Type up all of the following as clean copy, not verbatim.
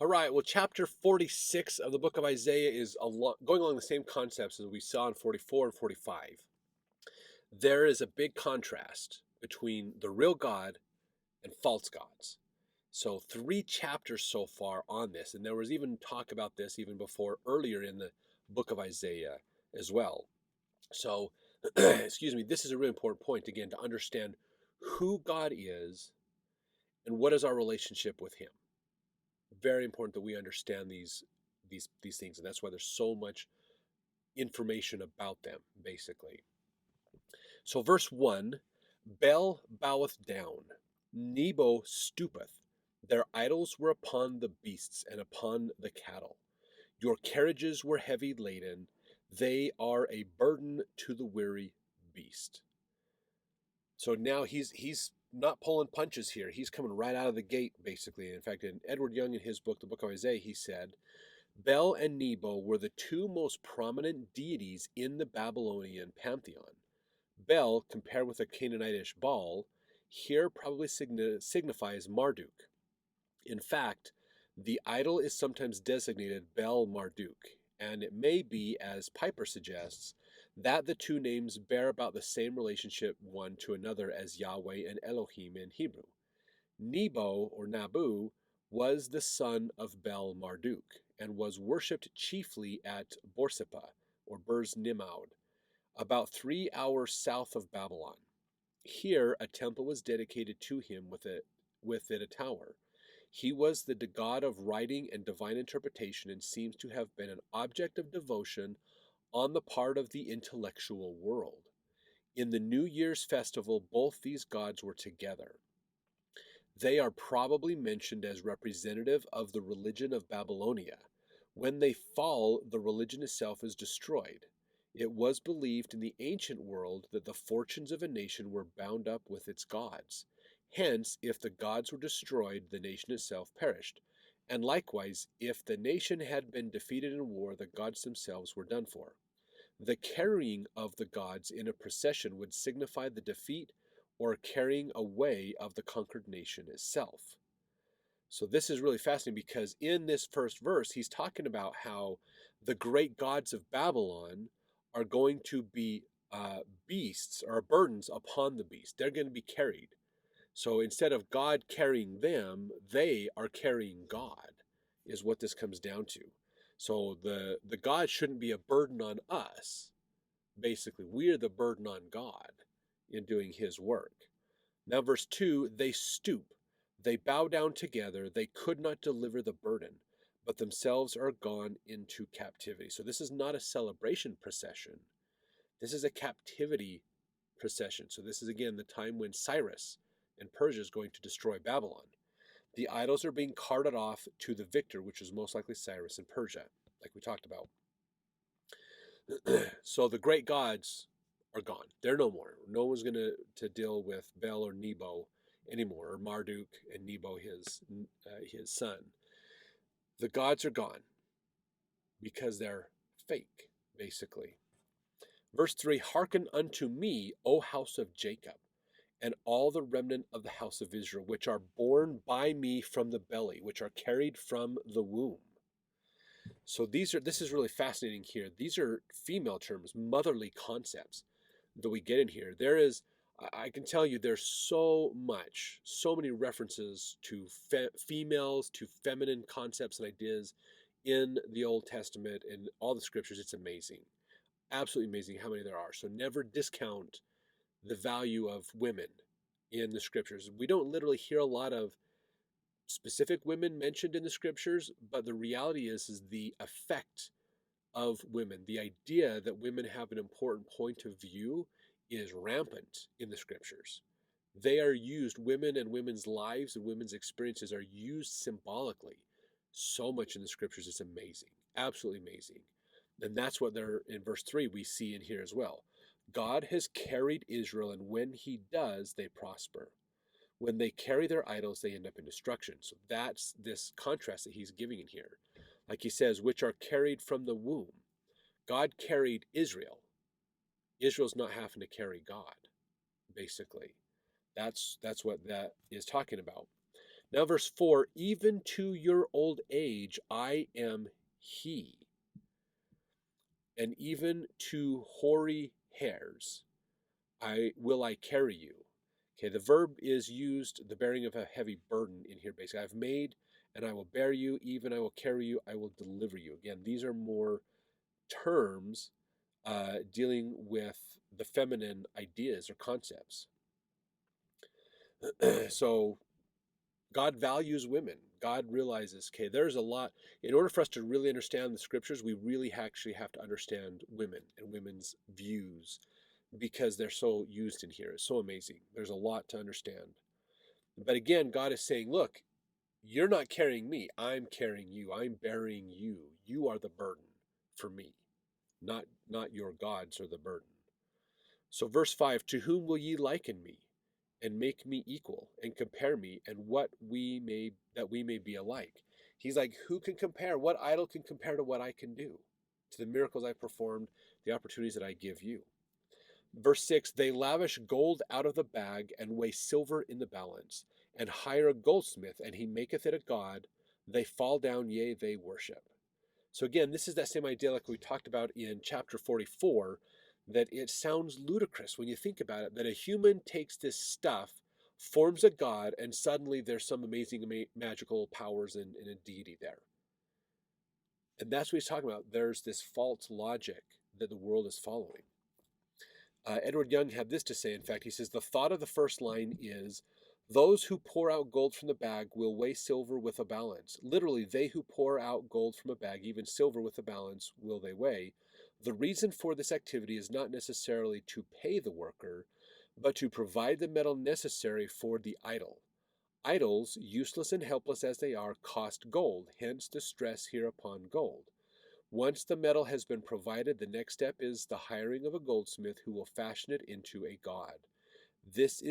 All right, well, chapter 46 of the book of Isaiah is going along the same concepts as we saw in 44 and 45. There is a big contrast between the real God and false gods. So, three chapters so far on this, and there was even talk about this even before earlier in the book of Isaiah as well. So, excuse me, this is a really important point again to understand who God is and what is our relationship with Him. Very important that we understand these things, and that's why there's so much information about them, basically. So, verse 1, Bel boweth down, Nebo stoopeth. Their idols were upon the beasts and upon the cattle. Your carriages were heavy laden. They are a burden to the weary beast. So now he's not pulling punches here. He's coming right out of the gate, basically. In fact, in Edward Young, in his book, The Book of Isaiah, he said, Bel and Nebo were the two most prominent deities in the Babylonian pantheon. Bel, compared with the Canaanitish Baal, here probably signifies Marduk. In fact, the idol is sometimes designated Bel-Marduk, and it may be, as Pieper suggests, that the two names bear about the same relationship one to another as Yahweh and Elohim in Hebrew. Nebo, or Nabu, was the son of Bel-Marduk, and was worshipped chiefly at Borsippa, or Birs Nimaud, about 3 hours south of Babylon. Here a temple was dedicated to him with it a tower. He was the god of writing and divine interpretation, and seems to have been an object of devotion on the part of the intellectual world. In the New Year's festival, both these gods were together. They are probably mentioned as representative of the religion of Babylonia. When they fall, the religion itself is destroyed. It was believed in the ancient world that the fortunes of a nation were bound up with its gods. Hence, if the gods were destroyed, the nation itself perished. And likewise, if the nation had been defeated in war, the gods themselves were done for. The carrying of the gods in a procession would signify the defeat or carrying away of the conquered nation itself. So this is really fascinating, because in this first verse, he's talking about how the great gods of Babylon are going to be beasts, or burdens upon the beast. They're going to be carried. So instead of God carrying them, they are carrying God, is what this comes down to. So the God shouldn't be a burden on us. Basically, we're the burden on God in doing his work. Now, verse 2, they stoop. They bow down together. They could not deliver the burden, but themselves are gone into captivity. So this is not a celebration procession. This is a captivity procession. So this is, again, the time when Cyrus and Persia is going to destroy Babylon. The idols are being carted off to the victor, which is most likely Cyrus and Persia, like we talked about. So the great gods are gone. They're no more. No one's going to deal with Bel or Nebo anymore, or Marduk and Nebo, his son. The gods are gone because they're fake, basically. Verse 3, hearken unto me, O house of Jacob, and all the remnant of the house of Israel, which are born by me from the belly, which are carried from the womb. So this is really fascinating here. These are female terms, motherly concepts that we get in here. I can tell you, there's so many references to females, to feminine concepts and ideas in the Old Testament and all the scriptures. It's amazing. Absolutely amazing how many there are. So never discount the value of women in the scriptures. We don't literally hear a lot of specific women mentioned in the scriptures, but the reality is the effect of women. The idea that women have an important point of view is rampant in the scriptures. They are used, women and women's lives and women's experiences are used symbolically so much in the scriptures. It's amazing, absolutely amazing. And that's what they're in verse 3 we see in here as well. God has carried Israel, and when he does, they prosper. When they carry their idols, they end up in destruction. So that's this contrast that he's giving in here. Like he says, which are carried from the womb. God carried Israel. Israel's not having to carry God, basically. That's what that is talking about. Now verse 4, even to your old age I am he, and even to hoary hairs I carry you. Okay, the verb is used, the bearing of a heavy burden in here basically. I've made and I will bear you, even I will carry you, I will deliver you. Again, these are more terms dealing with the feminine ideas or concepts. So God values women. God realizes, okay, there's a lot. In order for us to really understand the scriptures, we really actually have to understand women and women's views because they're so used in here. It's so amazing. There's a lot to understand. But again, God is saying, look, you're not carrying me. I'm carrying you. I'm bearing you. You are the burden for me, not your gods are the burden. So verse 5, to whom will ye liken me and make me equal and compare me and that we may be alike? He's like, who can compare? What idol can compare to what I can do? To the miracles I performed, the opportunities that I give you. Verse 6, they lavish gold out of the bag and weigh silver in the balance and hire a goldsmith and he maketh it a god. They fall down, yea, they worship. So again, this is that same idea like we talked about in chapter 44, that it sounds ludicrous when you think about it, that a human takes this stuff, forms a god, and suddenly there's some amazing magical powers and a deity there. And that's what he's talking about. There's this false logic that the world is following. Edward Young had this to say, in fact, he says, the thought of the first line is, those who pour out gold from the bag will weigh silver with a balance. Literally, they who pour out gold from a bag, even silver with a balance, will they weigh. The reason for this activity is not necessarily to pay the worker, but to provide the metal necessary for the idol. Idols, useless and helpless as they are, cost gold, hence the stress here upon gold. Once the metal has been provided, the next step is the hiring of a goldsmith who will fashion it into a god. This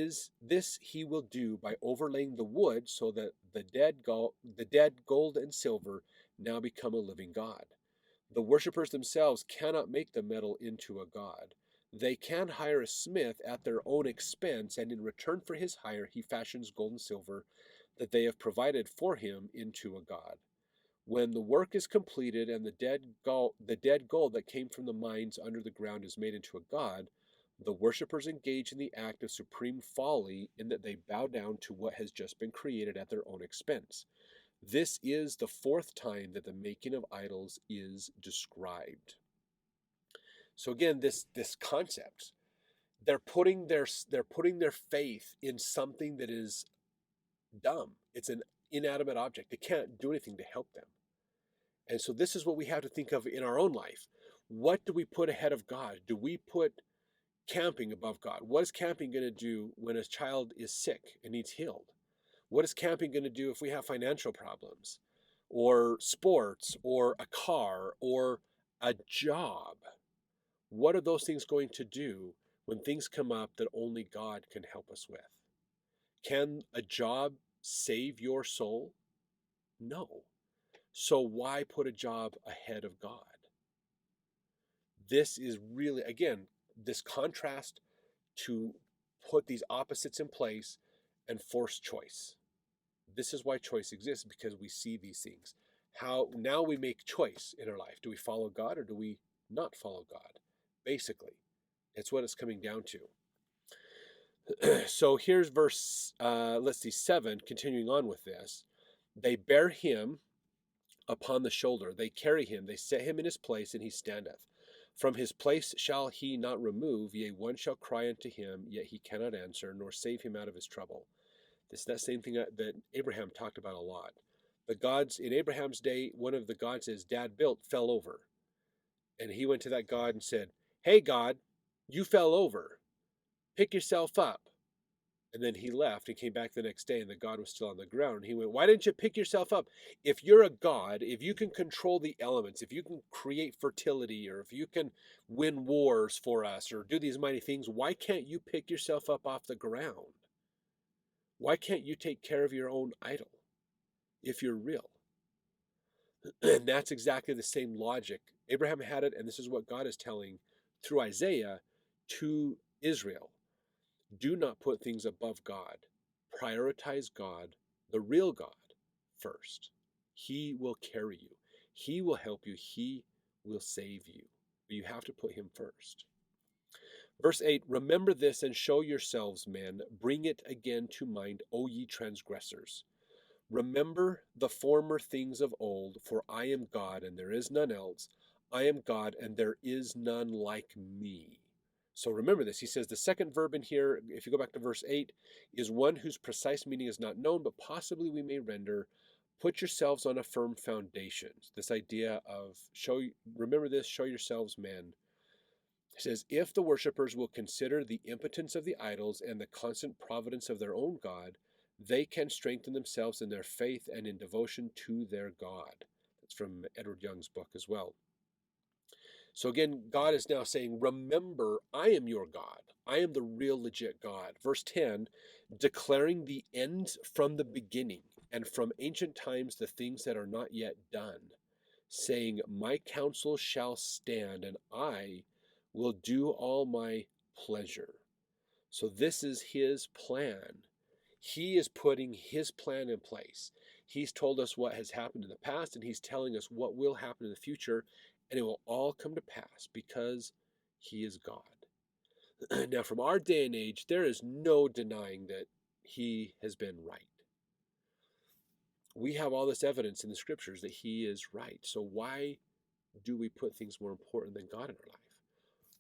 he will do by overlaying the wood so that the dead gold and silver now become a living god. The worshippers themselves cannot make the metal into a god. They can hire a smith at their own expense, and in return for his hire he fashions gold and silver that they have provided for him into a god. When the work is completed and the dead gold that came from the mines under the ground is made into a god, the worshippers engage in the act of supreme folly in that they bow down to what has just been created at their own expense. This is the fourth time that the making of idols is described. So again, this concept, they're putting their faith in something that is dumb. It's an inanimate object. They can't do anything to help them. And so this is what we have to think of in our own life. What do we put ahead of God? Do we put camping above God? What is camping going to do when a child is sick and needs healed? What is camping going to do if we have financial problems, or sports, or a car, or a job? What are those things going to do when things come up that only God can help us with? Can a job save your soul? No. So why put a job ahead of God? This is really, again, this contrast to put these opposites in place and force choice. This is why choice exists, because we see these things. How now we make choice in our life. Do we follow God or do we not follow God? Basically, it's what it's coming down to. So here's verse, 7, continuing on with this. They bear him upon the shoulder. They carry him. They set him in his place, and he standeth. From his place shall he not remove. Yea, one shall cry unto him, yet he cannot answer, nor save him out of his trouble. This is that same thing that Abraham talked about a lot. The gods in Abraham's day, one of the gods his dad built fell over. And he went to that God and said, hey, God, you fell over. Pick yourself up. And then he left and came back the next day, and the god was still on the ground. And he went, why didn't you pick yourself up? If you're a god, if you can control the elements, if you can create fertility, or if you can win wars for us, or do these mighty things, why can't you pick yourself up off the ground? Why can't you take care of your own idol if you're real? And that's exactly the same logic. Abraham had it, and this is what God is telling through Isaiah to Israel. Do not put things above God. Prioritize God. the real God first. He will carry you. He will help you. He will save you. But you have to put him first. Verse 8, remember this and show yourselves, men. Bring it again to mind, O ye transgressors. Remember the former things of old, for I am God and there is none else. I am God and there is none like me. So remember this. He says the second verb in here, if you go back to verse 8, is one whose precise meaning is not known, but possibly we may render, put yourselves on a firm foundation. This idea of remember this, show yourselves men. It says, if the worshippers will consider the impotence of the idols and the constant providence of their own God, they can strengthen themselves in their faith and in devotion to their God. That's from Edward Young's book as well. So again, God is now saying, remember, I am your God. I am the real legit God. Verse 10, declaring the end from the beginning and from ancient times the things that are not yet done, saying, my counsel shall stand and I will do all my pleasure. So this is his plan. He is putting his plan in place. He's told us what has happened in the past, and he's telling us what will happen in the future, and it will all come to pass because he is God. Now, from our day and age, there is no denying that he has been right. We have all this evidence in the scriptures that he is right. So why do we put things more important than God in our life?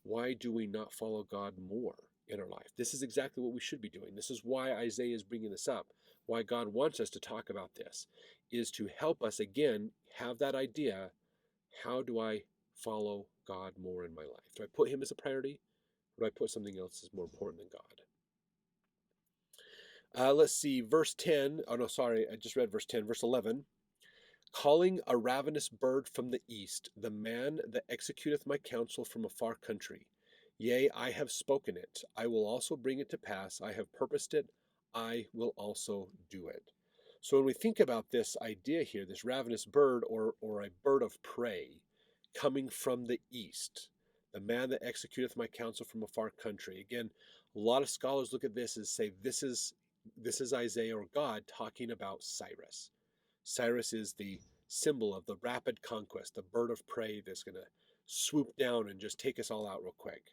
Why do we not follow God more in our life? This is exactly what we should be doing. This is why Isaiah is bringing this up. Why God wants us to talk about this is to help us, again, have that idea. How do I follow God more in my life? Do I put him as a priority? Or do I put something else as more important than God? Let's see, verse 10. Oh, no, sorry. I just read verse 10. Verse 11. Calling a ravenous bird from the east, the man that executeth my counsel from a far country. Yea, I have spoken it. I will also bring it to pass. I have purposed it. I will also do it. So when we think about this idea here, this ravenous bird or a bird of prey coming from the east, the man that executeth my counsel from a far country. Again, a lot of scholars look at this and say this is Isaiah or God talking about Cyrus. Cyrus is the symbol of the rapid conquest, the bird of prey that's going to swoop down and just take us all out real quick.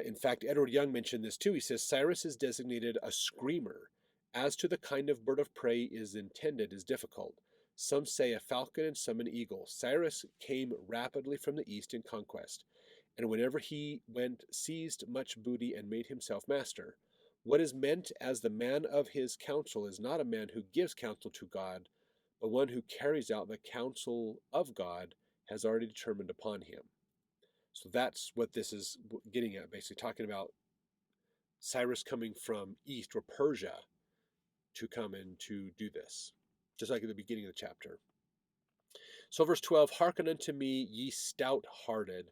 In fact, Edward Young mentioned this too. He says Cyrus is designated a screamer. As to the kind of bird of prey is intended is difficult. Some say a falcon and some an eagle. Cyrus came rapidly from the east in conquest, and whenever he went, seized much booty and made himself master. What is meant as the man of his counsel is not a man who gives counsel to God, but one who carries out the counsel of God has already determined upon him. So that's what this is getting at, basically talking about Cyrus coming from east or Persia to come and to do this, just like at the beginning of the chapter. So verse 12, hearken unto me, ye stout-hearted,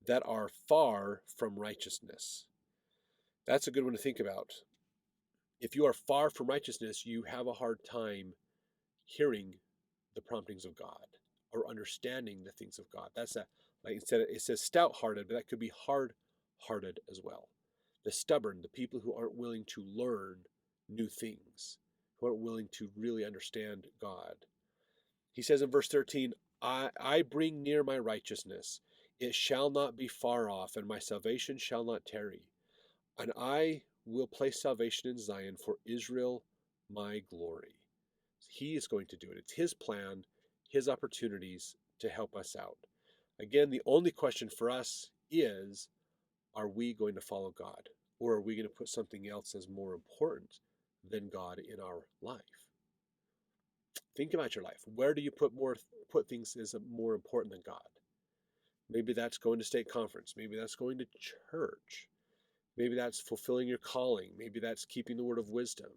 that are far from righteousness. That's a good one to think about. If you are far from righteousness, you have a hard time hearing the promptings of God or understanding the things of God. That's like instead it says stout-hearted, but that could be hard-hearted as well. The stubborn, the people who aren't willing to learn new things, who aren't willing to really understand God. He says in verse 13, I bring near my righteousness. It shall not be far off, and my salvation shall not tarry. And I will place salvation in Zion for Israel, my glory. He is going to do it. It's his plan, his opportunities to help us out. Again, the only question for us is, are we going to follow God? Or are we going to put something else as more important than God in our life? Think about your life. Where do you put things as more important than God? Maybe that's going to state conference. Maybe that's going to church. Maybe that's fulfilling your calling. Maybe that's keeping the word of wisdom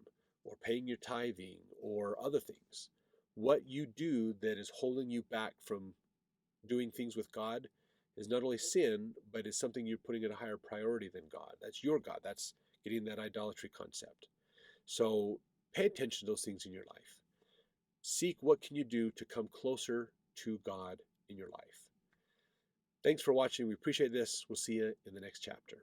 or paying your tithing or other things. What you do that is holding you back from doing things with God is not only sin, but is something you're putting at a higher priority than God. That's your God. That's getting that idolatry concept. So pay attention to those things in your life. Seek what can you do to come closer to God in your life. Thanks for watching. We appreciate this. We'll see you in the next chapter.